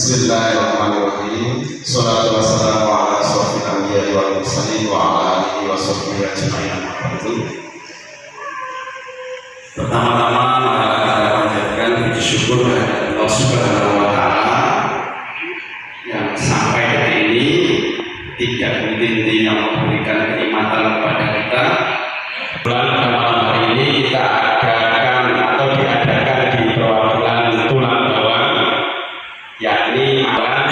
Bismillahirrahmanirrahim. Shalatu wassalamu ala asyrofil anbiya'i wal mursalin wa ala alihi wa sahbihi ajma'in. Pertama-tama marilah kita panjatkan puji syukur kepada Allah Subhanahu wa taala yang sampai detik ini tidak henti-hentinya memberikan kenikmatan kepada kita. Bulan malam hari ini kita adakan atau diadakan di perwakilan Tulang Bawang, yakni malam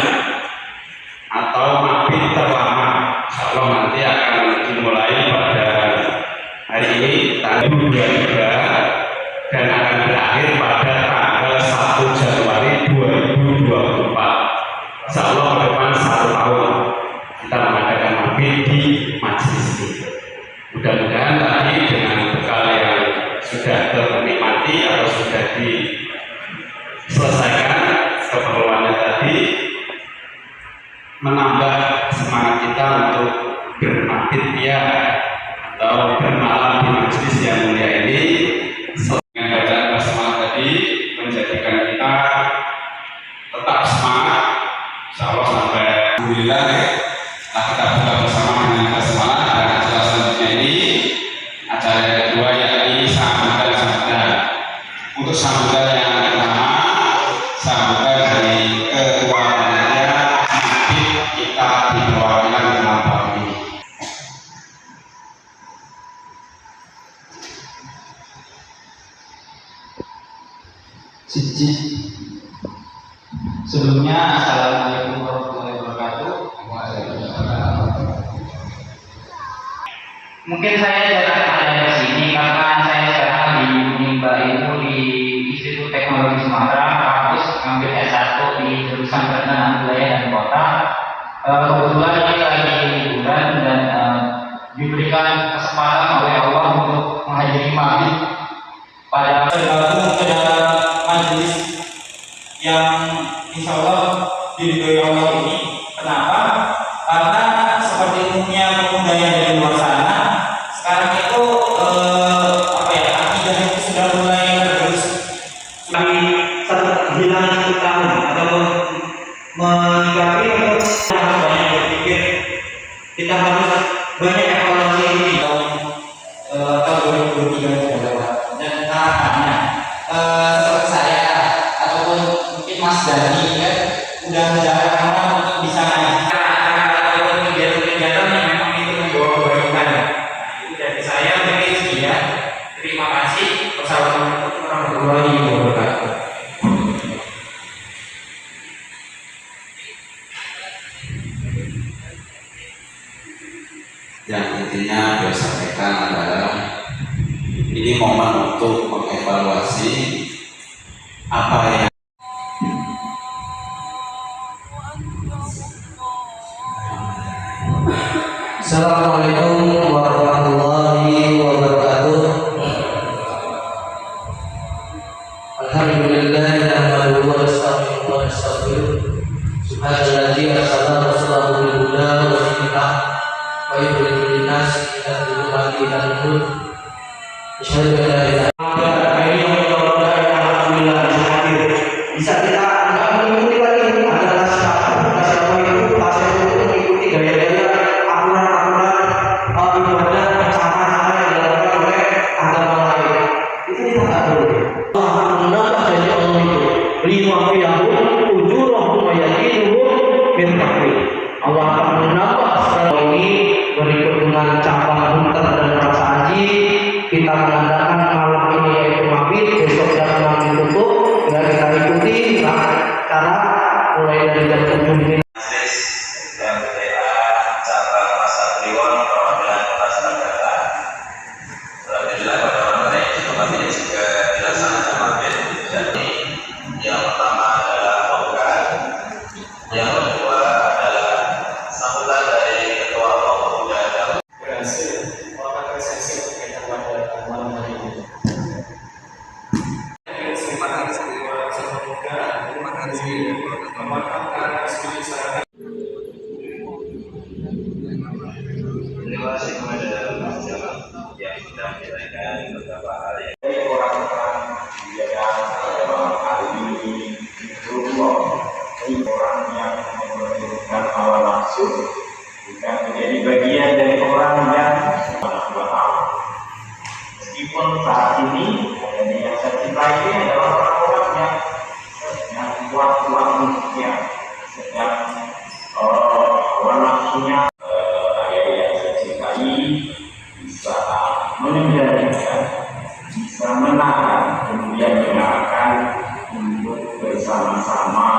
atau mabit terlama. Insyaallah nanti akan dimulai pada hari ini tanggal 23 dan akan berakhir pada tanggal 1 Januari 2024. Insyaallah ke depan 1 tahun kita mengadakan mabit di majelis ini. Mudah-mudahan tadi dengan bekal yang sudah ternikmati atau sudah diselesaikan keperluannya tadi, menambah semangat kita untuk bermabit atau bermalam di majelis yang mulia ini. Dengan bacaan basmalah tadi menjadikan kita tetap semangat, insyaallah sampai alhamdulillah. Kita buka bersama dengan basmalah dan acara selanjutnya ini acara yang kedua, yakni sambutan. Untuk sambutan yang pertama, sambutan dari ketua panitia kita di perwakilan Tulang Bawang ini. Sebelumnya, assalamualaikum warahmatullahi wabarakatuh. Mungkin saya jarang ada di sini karena saya sekarang di menimba ilmu di Institut Teknologi Semarang, kampus ambil S1 di jurusan Pertanian Wilayah dan Kota. Kebetulan ini lagi liburan dan diberikan kesempatan oleh Allah untuk menghadiri mabit pada bergabung ke dalam majelis yang insya Allah diridhoi Allah ini. Kenapa? Karena seperti umumnya pemuda yang dari luar sana sekarang itu akidah itu sudah mulai tergerus, hilang tahun ataupun menyikapi harus banyak berpikir, kita harus banyak evaluasi ini tahun 2023 sudah lewat. Dan harapannya seperti saya ataupun mungkin Mas Dani kan udah menjalankan orang untuk bisa ngaji ataupun kegiatan-kegiatan yang memang itu membawa kebaikan. Itu dari saya mungkin sekian. Terima kasih. Wassalamualaikum warahmatullahi wabarakatuh. Yang intinya saya sampaikan adalah ini momen untuk mengevaluasi apa yang Assalamualaikum warahmatullahi wabarakatuh. Alhamdulillah nahmaduhu wa nasta'inuhu wa nastaghfiruh. Subhanalladzi arsala rasulahu bil huda wa dinil haq wa yukhrijuj lin-nas minadh dhulumati ilal nur. Asyhadu an la ilaha illallah. Bisa kita mengikuti lagi adalah siapa itu pasien itu mengikuti gaya-gaya aturan-aturan ibadah sama-sama yang dilakukan oleh agama lain. Itu kita tak boleh. Allah menambah janji Allah itu lima fiyahum ujurahum wa yaziduhum min fadlih. Allah akan menambah setelah ini berikut dengan cabang bunter dan rasa aji. Kita mengadakan malam ini yaitu mabit, besok dan malam ditutup. Dan kita ikuti cara mulai dari jam 7 ini. terima kasih kemudian doakan untuk bersama-sama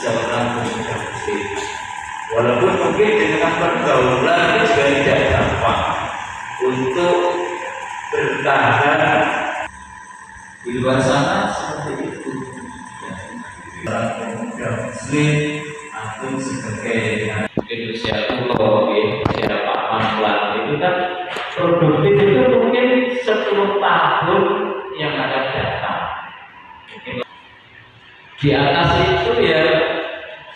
seorang berinteraksi. Walaupun mungkin dengan pergaulan itu juga tidak gampang untuk bertahan di luar sana seperti itu. Orang pemuda Muslim atau sebagai Indonesia Pulau, Indonesia Paman itu kan produktif itu mungkin 10 tahun yang akan datang. Di atas itu ya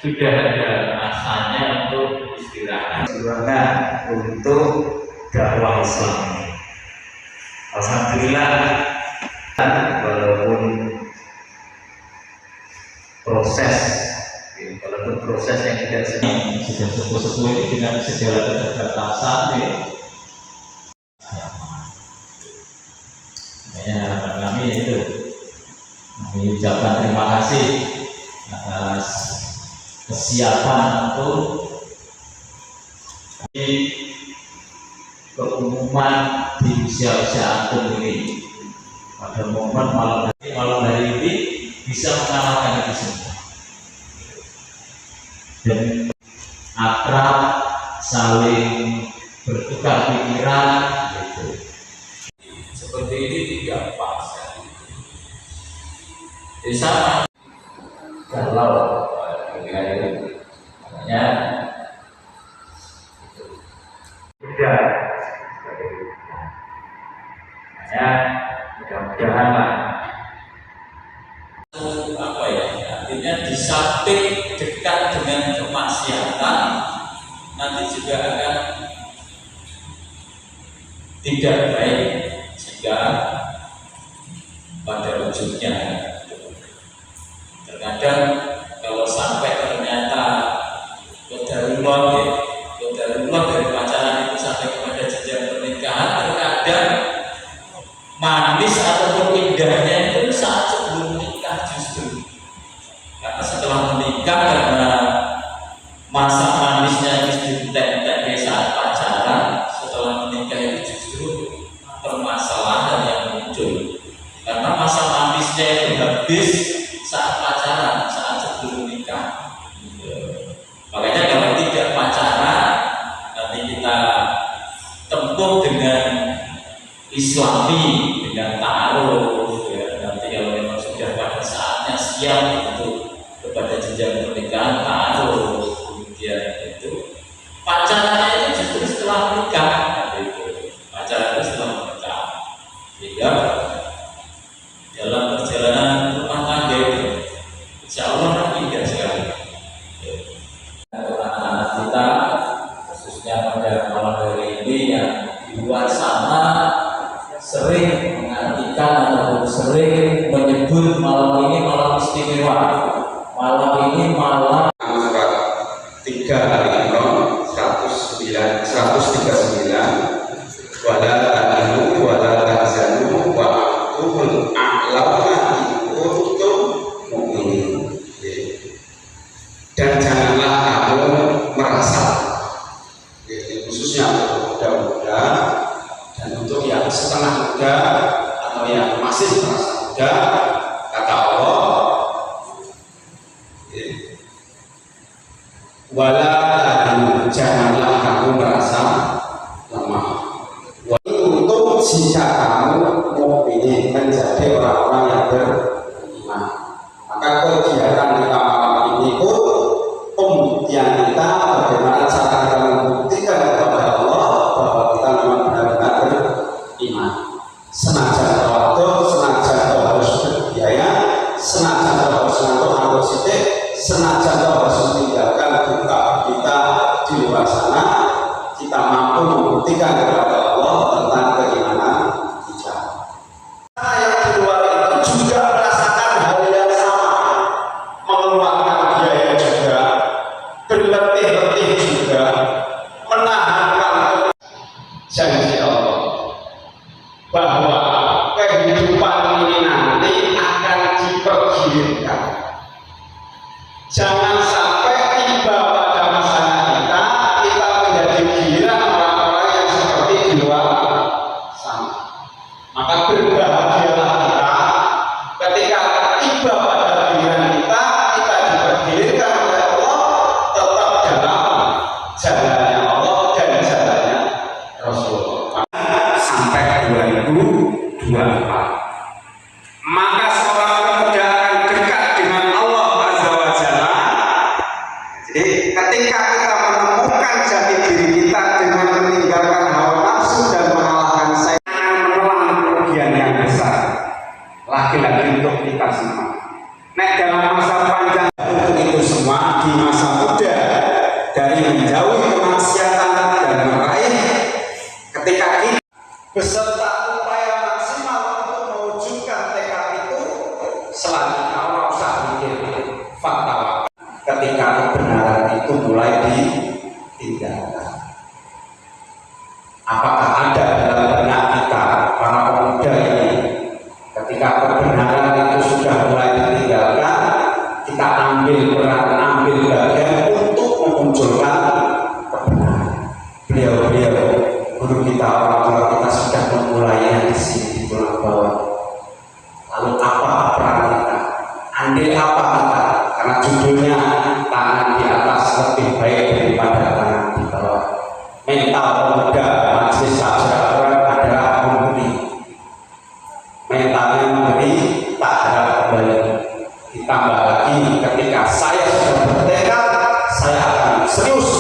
sudah ada masanya untuk istirahat. Perjuangan untuk dakwah Islam. Alhamdulillah, walaupun proses yang tidak sedang sudah sesuai dengan segala keterbatasan ya. Harapan kami itu kami ucapkan terima kasih atas kesiapan untuk keumuman di usia-usia antum ini pada momen malam hari ini bisa mengalahkan itu semua dan akrab, saling bertukar pikiran gitu. Seperti ini tidak pas. Jadi sama kalau makanya udah makanya mudah-mudahan lah apa ya, artinya di samping dekat dengan kemaksiatan nanti juga akan tidak baik jika pada ujungnya terkadang kalau sampai ternyata kodarullah dari pacaran itu sampai kepada jenjang pernikahan, terkadang manis ataupun indahnya itu saat sebelum menikah justru, karena setelah menikah karena masa manisnya justru tidak di saat pacaran, setelah menikah itu justru permasalahan yang muncul karena masa manisnya itu habis saat pacaran, saat sebelum nikah. Makanya kalau tidak pacaran, nanti kita tempuh dengan Islami, dengan ta'aruf ya. Nanti kalau memang sudah pada saatnya siap untuk kepada jenjang pernikahan, ta'aruf, kemudian itu pacarannya itu justru setelah menikah gitu. Pacaran itu setelah menikah, sehingga dalam perjalanan rumah tangga itu insya Allah indah sekali. Anak-anak kita khususnya pada malam hari ini yang di luar sana sering mengartikan ataupun sering menyebut malam ini malam istimewa, malam ini malam Surat 3 Al-Imran 139 wala tahinu wala tahzanu wa antumul a'launa in kuntum mu'minin. Dan janganlah kamu merasa, khususnya untuk muda-muda dan untuk yang setengah muda atau yang masih merasa muda, kata Allah, wala tahinu, janganlah kamu merasa lemah. Untuk jika kamu mukminin, menjadi orang-orang yang beriman, maka kegiatan kita malam ini pun pembuktian kita bagaimana cara kita membuktikan kepada Allah bahwa kita memang benar-benar beriman. Senajan tawadhu, senajan harus berbiaya, senajan harus ngantuk antuk sidik, senajan harus meninggalkan duka kita di luar sana, kita mampu membuktikan kepada Allah tentang keimanan kita. Yang di luar itu juga merasa lagi-lagi untuk kita semua. Nek dalam masa panjang untuk itu semua di masa muda, dari menjauhi kemaksiatan dan meraih ketika kita beserta upaya maksimal untuk mewujudkan tekad itu, selanjutnya orang usah mikir fatwa ketika kebenaran itu mulai ditinggalkan. Apakah ada dalam benak kita para pemuda ini ketika kebenaran itu sudah mulai ditinggalkan, kita ambil peran, ambil bagian untuk memunculkan kebenaran. Beliau-beliau guru kita, orang tua kita sudah memulainya di sini di tulang bawah. Lalu apa peran kita? Andil apa kita? Karena judulnya tangan di atas lebih baik daripada tangan di bawah. Mental pemuda majelis Sarjana Quran adalah memberi. Mentalnya memberi, tak harap kembali. Ditambah lagi ketika saya sudah bertekad, saya akan serius